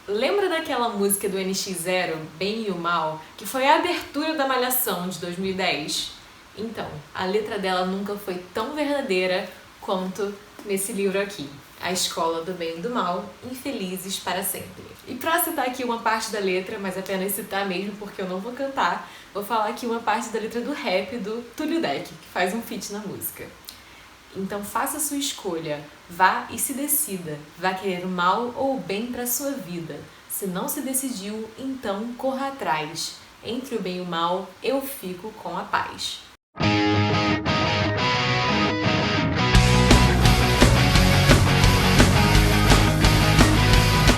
Lembra daquela música do NX Zero, Bem e o Mal, que foi a abertura da Malhação de 2010? Então, a letra dela nunca foi tão verdadeira quanto nesse livro aqui, A Escola do Bem e do Mal, Infelizes para Sempre. E pra citar aqui uma parte da letra, mas apenas citar mesmo porque eu não vou cantar, vou falar aqui uma parte da letra do rap do Túlio Deck, que faz um feat na música. Então faça sua escolha, vá e se decida, vá querer o mal ou o bem para sua vida. Se não se decidiu, então corra atrás. Entre o bem e o mal, eu fico com a paz.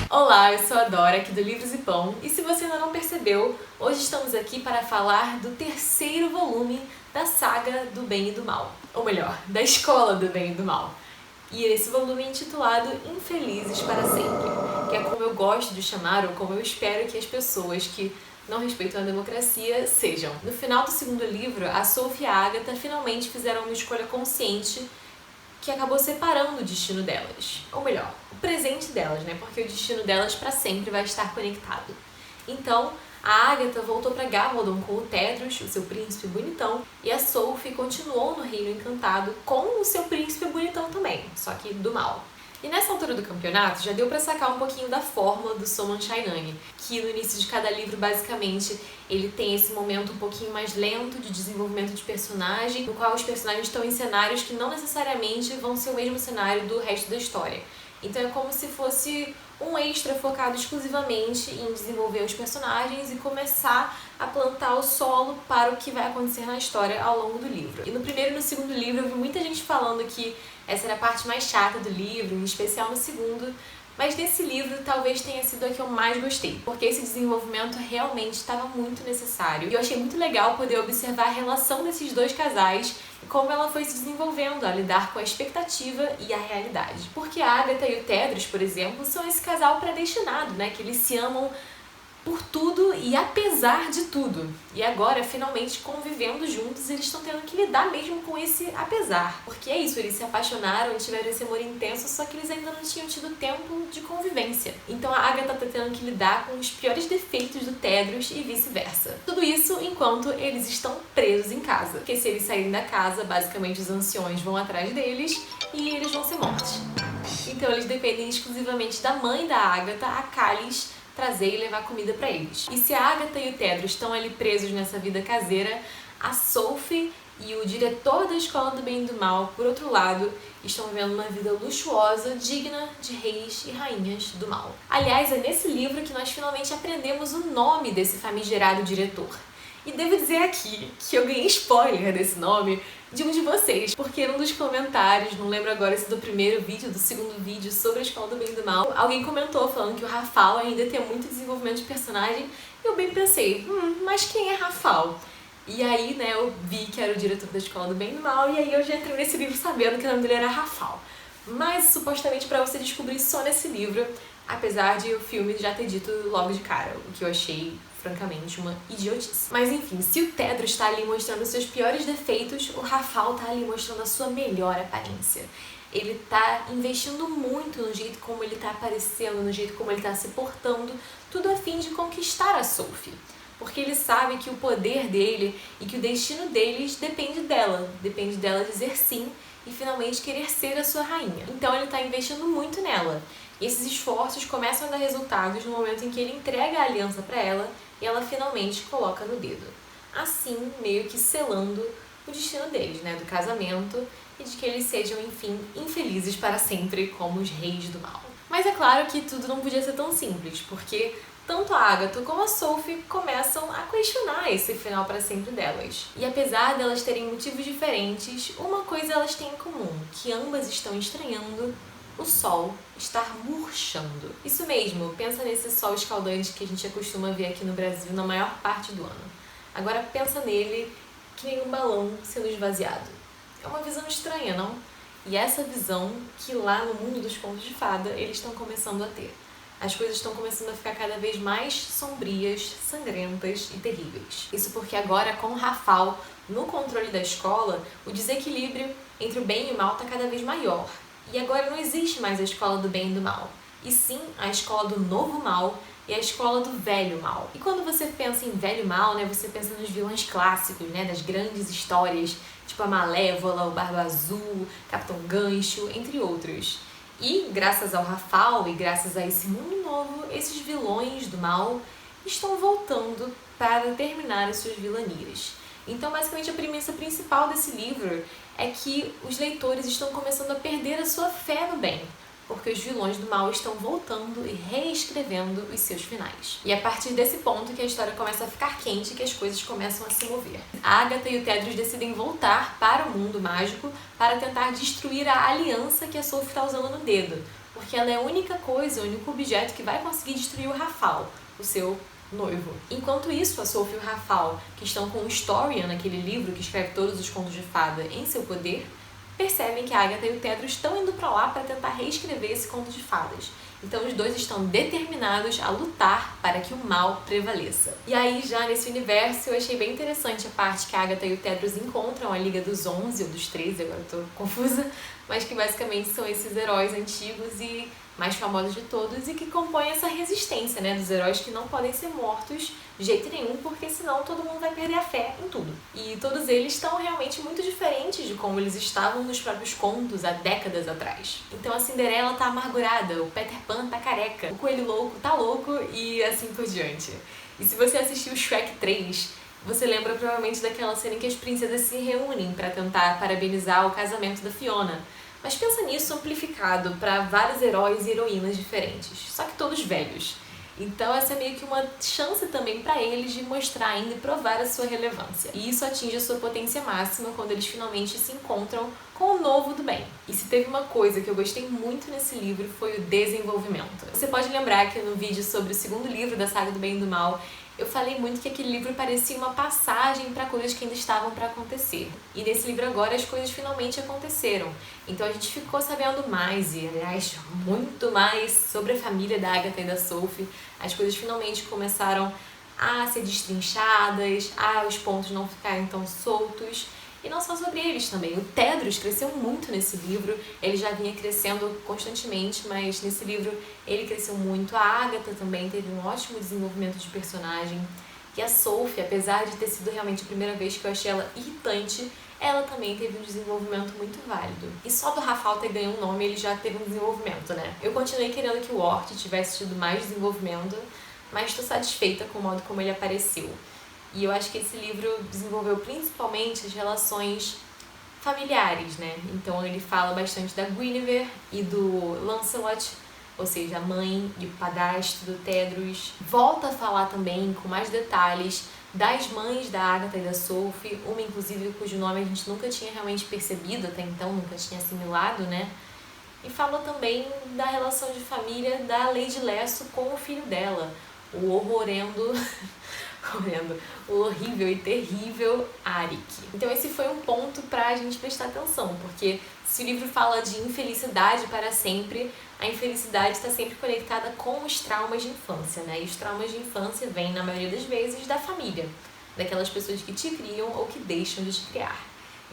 Olá, eu sou a Dora, aqui do Livros e Pão, e se você ainda não percebeu, hoje estamos aqui para falar do terceiro volume da saga do Bem e do Mal, ou melhor, da Escola do Bem e do Mal. E esse volume é intitulado Infelizes para Sempre, que é como eu gosto de chamar, ou como eu espero que as pessoas que não respeitam a democracia sejam. No final do segundo livro, a Sophie e a Agatha finalmente fizeram uma escolha consciente que acabou separando o destino delas. Ou melhor, o presente delas, né? Porque o destino delas para sempre vai estar conectado. Então, a Agatha voltou para Gavaldon com o Tedros, o seu príncipe bonitão, e a Sophie continuou no Reino Encantado com o seu príncipe bonitão também, só que do mal. E nessa altura do campeonato já deu para sacar um pouquinho da fórmula do Solon Chainani, que no início de cada livro, basicamente, ele tem esse momento um pouquinho mais lento de desenvolvimento de personagem, no qual os personagens estão em cenários que não necessariamente vão ser o mesmo cenário do resto da história. Então é como se fosse um extra focado exclusivamente em desenvolver os personagens e começar a plantar o solo para o que vai acontecer na história ao longo do livro. E no primeiro e no segundo livro eu vi muita gente falando que essa era a parte mais chata do livro, em especial no segundo, mas nesse livro talvez tenha sido a que eu mais gostei, porque esse desenvolvimento realmente estava muito necessário. E eu achei muito legal poder observar a relação desses dois casais e como ela foi se desenvolvendo a lidar com a expectativa e a realidade. Porque a Agatha e o Tedros, por exemplo, são esse casal predestinado, né? Que eles se amam por tudo e apesar de tudo. E agora, finalmente, convivendo juntos, eles estão tendo que lidar mesmo com esse apesar. Porque é isso, eles se apaixonaram e tiveram esse amor intenso, só que eles ainda não tinham tido tempo de convivência. Então a Agatha tá tendo que lidar com os piores defeitos do Tedros e vice-versa. Tudo isso enquanto eles estão presos em casa. Porque se eles saírem da casa, basicamente os anciões vão atrás deles e eles vão ser mortos. Então eles dependem exclusivamente da mãe da Agatha, a Cálice, trazer e levar comida pra eles. E se a Agatha e o Tedros estão ali presos nessa vida caseira, a Sophie e o diretor da Escola do Bem e do Mal, por outro lado, estão vivendo uma vida luxuosa, digna de reis e rainhas do mal. Aliás, é nesse livro que nós finalmente aprendemos o nome desse famigerado diretor. E devo dizer aqui que eu ganhei spoiler desse nome de um de vocês, porque num dos comentários, não lembro agora se do primeiro vídeo ou do segundo vídeo sobre a Escola do Bem e do Mal, alguém comentou falando que o Rafal ainda tem muito desenvolvimento de personagem, e eu bem pensei, mas quem é Rafal? E aí, né, eu vi que era o diretor da Escola do Bem e do Mal, e aí eu já entrei nesse livro sabendo que o nome dele era Rafal. Mas supostamente para você descobrir só nesse livro, apesar de o filme já ter dito logo de cara, o que eu achei francamente uma idiotice. Mas enfim, se o Tedros está ali mostrando os seus piores defeitos, o Rafal tá ali mostrando a sua melhor aparência. Ele tá investindo muito no jeito como ele tá aparecendo, no jeito como ele tá se portando, tudo a fim de conquistar a Sophie. Porque ele sabe que o poder dele e que o destino deles depende dela dizer sim e finalmente querer ser a sua rainha. Então ele tá investindo muito nela. E esses esforços começam a dar resultados no momento em que ele entrega a aliança para ela e ela finalmente coloca no dedo. Assim, meio que selando o destino deles, né, do casamento e de que eles sejam, enfim, infelizes para sempre como os reis do mal. Mas é claro que tudo não podia ser tão simples, porque tanto a Agatha como a Sophie começam a questionar esse final para sempre delas. E apesar delas terem motivos diferentes, uma coisa elas têm em comum, que ambas estão estranhando o sol estar murchando. Isso mesmo, pensa nesse sol escaldante que a gente acostuma ver aqui no Brasil na maior parte do ano. Agora pensa nele que nem um balão sendo esvaziado. É uma visão estranha, não? E essa visão que lá no mundo dos contos de fada eles estão começando a ter. As coisas estão começando a ficar cada vez mais sombrias, sangrentas e terríveis. Isso porque agora, com o Rafal no controle da escola, o desequilíbrio entre o bem e o mal está cada vez maior. E agora não existe mais a Escola do Bem e do Mal. e sim a escola do novo mal e a escola do velho mal. E quando você pensa em velho mal, né, você pensa nos vilões clássicos, né, das grandes histórias, tipo a Malévola, o Barba Azul, Capitão Gancho, entre outros. E graças ao Rafal e graças a esse mundo novo, esses vilões do mal estão voltando para terminar as suas vilanias. Então, basicamente, a premissa principal desse livro é que os leitores estão começando a perder a sua fé no bem, porque os vilões do mal estão voltando e reescrevendo os seus finais. E é a partir desse ponto que a história começa a ficar quente e que as coisas começam a se mover. A Agatha e o Tedros decidem voltar para o mundo mágico para tentar destruir a aliança que a Sophie está usando no dedo, porque ela é a única coisa, o único objeto que vai conseguir destruir o Rafal, o seu noivo. Enquanto isso, a Sophie e o Rafal, que estão com o Historian, aquele livro que escreve todos os contos de fada, em seu poder, percebem que a Agatha e o Tedros estão indo para lá para tentar reescrever esse conto de fadas. Então os dois estão determinados a lutar para que o mal prevaleça. E aí, já nesse universo, eu achei bem interessante a parte que a Agatha e o Tedros encontram a Liga dos 11 ou dos 13, agora eu tô confusa, mas que basicamente são esses heróis antigos e mais famosos de todos e que compõem essa resistência, né, dos heróis que não podem ser mortos de jeito nenhum, porque senão todo mundo vai perder a fé em tudo. E todos eles estão realmente muito diferentes de como eles estavam nos próprios contos há décadas atrás. Então a Cinderela tá amargurada, o Peter Pan tá careca, o Coelho Louco tá louco e assim por diante. E se você assistiu o Shrek 3, você lembra provavelmente daquela cena em que as princesas se reúnem para tentar parabenizar o casamento da Fiona. Mas pensa nisso amplificado para vários heróis e heroínas diferentes, só que todos velhos. Então essa é meio que uma chance também para eles de mostrar ainda e provar a sua relevância. E isso atinge a sua potência máxima quando eles finalmente se encontram com o novo do bem. E se teve uma coisa que eu gostei muito nesse livro foi o desenvolvimento. Você pode lembrar que no vídeo sobre o segundo livro da saga do bem e do mal, eu falei muito que aquele livro parecia uma passagem para coisas que ainda estavam para acontecer. E nesse livro agora as coisas finalmente aconteceram. Então a gente ficou sabendo mais, e aliás, muito mais sobre a família da Agatha e da Sophie. As coisas finalmente começaram a ser destrinchadas, os pontos não ficarem tão soltos. E não só sobre eles também. O Tedros cresceu muito nesse livro, ele já vinha crescendo constantemente, mas nesse livro ele cresceu muito. A Agatha também teve um ótimo desenvolvimento de personagem. E a Sophie, apesar de ter sido realmente a primeira vez que eu achei ela irritante, ela também teve um desenvolvimento muito válido. E só do Rafal ter ganho um nome, ele já teve um desenvolvimento, né? Eu continuei querendo que o Ort tivesse tido mais desenvolvimento, mas estou satisfeita com o modo como ele apareceu. E eu acho que esse livro desenvolveu principalmente as relações familiares, né? Então ele fala bastante da Guinevere e do Lancelot, ou seja, a mãe e o padrasto do Tedros. Volta a falar também, com mais detalhes, das mães da Agatha e da Sophie, uma inclusive cujo nome a gente nunca tinha realmente percebido até então, nunca tinha assimilado, né? E fala também da relação de família da Lady Lesso com o filho dela, o o horrível e terrível Arik. Então esse foi um ponto pra gente prestar atenção, porque se o livro fala de infelicidade para sempre, a infelicidade está sempre conectada com os traumas de infância, né? E os traumas de infância vêm, na maioria das vezes, da família, daquelas pessoas que te criam ou que deixam de te criar.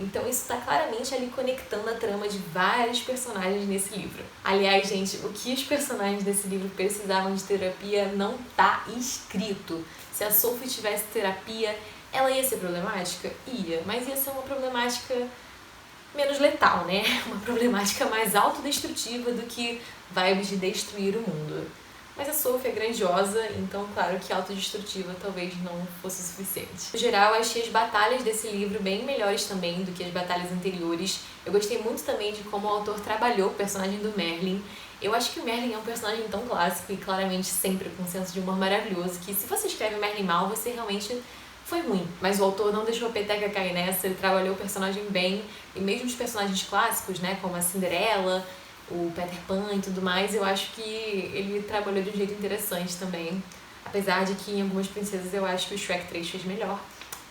Então isso está claramente ali conectando a trama de vários personagens nesse livro. Aliás, gente, o que os personagens desse livro precisavam de terapia não tá escrito. Se a Sophie tivesse terapia, ela ia ser problemática? Ia, mas ia ser uma problemática menos letal, né? Uma problemática mais autodestrutiva do que vibes de destruir o mundo. Mas a Sophie é grandiosa, então claro que autodestrutiva talvez não fosse o suficiente. No geral, eu achei as batalhas desse livro bem melhores também do que as batalhas anteriores. Eu gostei muito também de como o autor trabalhou o personagem do Merlin. Eu acho que o Merlin é um personagem tão clássico e claramente sempre com um senso de humor maravilhoso, que se você escreve o Merlin mal, você realmente foi ruim. Mas o autor não deixou a peteca cair nessa, ele trabalhou o personagem bem, e mesmo os personagens clássicos, né, como a Cinderela, o Peter Pan e tudo mais, eu acho que ele trabalhou de um jeito interessante também. Apesar de que em algumas princesas eu acho que o Shrek 3 fez melhor.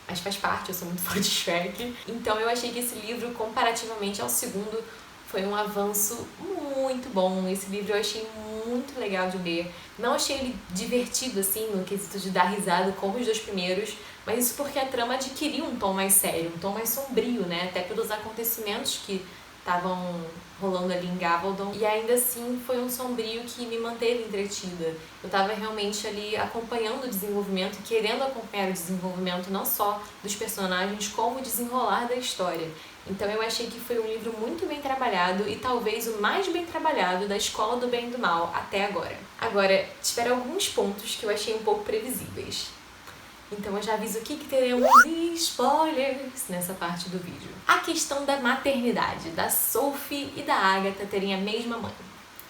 Mas faz parte, eu sou muito fã de Shrek. Então eu achei que esse livro, comparativamente ao segundo, foi um avanço muito bom. Esse livro eu achei muito legal de ler. Não achei ele divertido, assim, no quesito de dar risada como os dois primeiros, mas isso porque a trama adquiriu um tom mais sério, um tom mais sombrio, né? Até pelos acontecimentos que estavam rolando ali em Gavaldon, e ainda assim foi um sombrio que me manteve entretida. Eu tava realmente ali acompanhando o desenvolvimento e querendo acompanhar o desenvolvimento não só dos personagens, como o desenrolar da história. Então eu achei que foi um livro muito bem trabalhado e talvez o mais bem trabalhado da Escola do Bem e do Mal até agora. Agora, tiveram alguns pontos que eu achei um pouco previsíveis. Então eu já aviso aqui que teremos spoilers nessa parte do vídeo. A questão da maternidade, da Sophie e da Agatha terem a mesma mãe.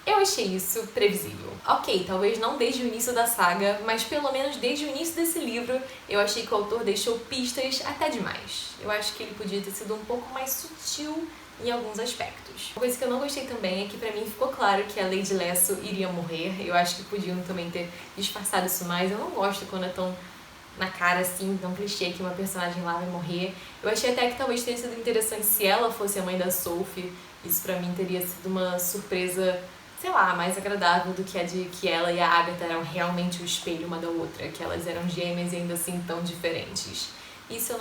Eu achei isso previsível. Ok, talvez não desde o início da saga, mas pelo menos desde o início desse livro, eu achei que o autor deixou pistas até demais. Eu acho que ele podia ter sido um pouco mais sutil em alguns aspectos. Uma coisa que eu não gostei também é que pra mim ficou claro que a Lady Lasso iria morrer. Eu acho que podiam também ter disfarçado isso mais. Eu não gosto quando é tão na cara assim, tão clichê que uma personagem lá vai morrer. Eu achei até que talvez teria sido interessante se ela fosse a mãe da Sophie. Isso pra mim teria sido uma surpresa, sei lá, mais agradável do que a de que ela e a Agatha eram realmente o espelho uma da outra, que elas eram gêmeas e ainda assim tão diferentes. Isso eu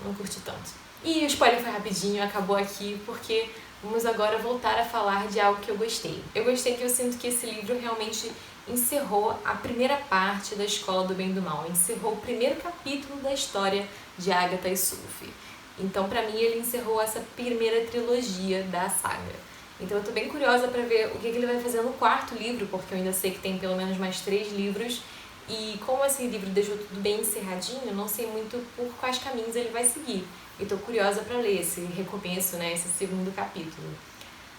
não curti tanto. E o spoiler foi rapidinho, acabou aqui, porque vamos agora voltar a falar de algo que eu gostei. Eu gostei que eu sinto que esse livro realmente encerrou a primeira parte da Escola do Bem e do Mal, encerrou o primeiro capítulo da história de Agatha e Sophie. Então, pra mim, ele encerrou essa primeira trilogia da saga. Então eu tô bem curiosa pra ver o que ele vai fazer no quarto livro, porque eu ainda sei que tem pelo menos mais 3 livros, e como esse livro deixou tudo bem encerradinho, eu não sei muito por quais caminhos ele vai seguir. E tô curiosa pra ler esse recomeço, né, esse segundo capítulo.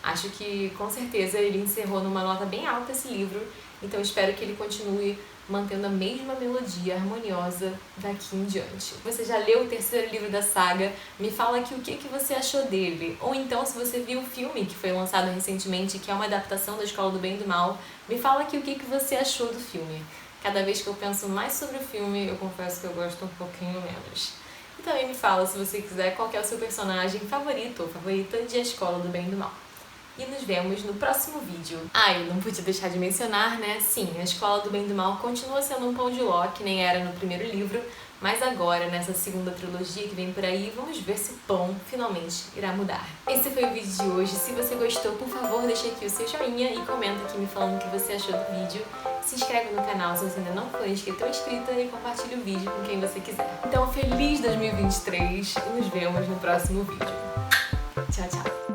Acho que, com certeza, ele encerrou numa nota bem alta esse livro, então espero que ele continue mantendo a mesma melodia harmoniosa daqui em diante. Você já leu o terceiro livro da saga? Me fala aqui o que você achou dele. Ou então, se você viu o filme que foi lançado recentemente, que é uma adaptação da Escola do Bem e do Mal, me fala aqui o que você achou do filme. Cada vez que eu penso mais sobre o filme, eu confesso que eu gosto um pouquinho menos. E também me fala, se você quiser, qual que é o seu personagem favorito ou favorita de A Escola do Bem e do Mal. E nos vemos no próximo vídeo. E não podia deixar de mencionar, né? Sim, a Escola do Bem e do Mal continua sendo um pão de ló, que nem era no primeiro livro, mas agora, nessa segunda trilogia que vem por aí, vamos ver se o pão finalmente irá mudar. Esse foi o vídeo de hoje. Se você gostou, por favor, deixa aqui o seu joinha e comenta aqui me falando o que você achou do vídeo. Se inscreve no canal se você ainda não for inscrito ou inscrita e compartilha o vídeo com quem você quiser. Então, feliz 2023 e nos vemos no próximo vídeo. Tchau, tchau!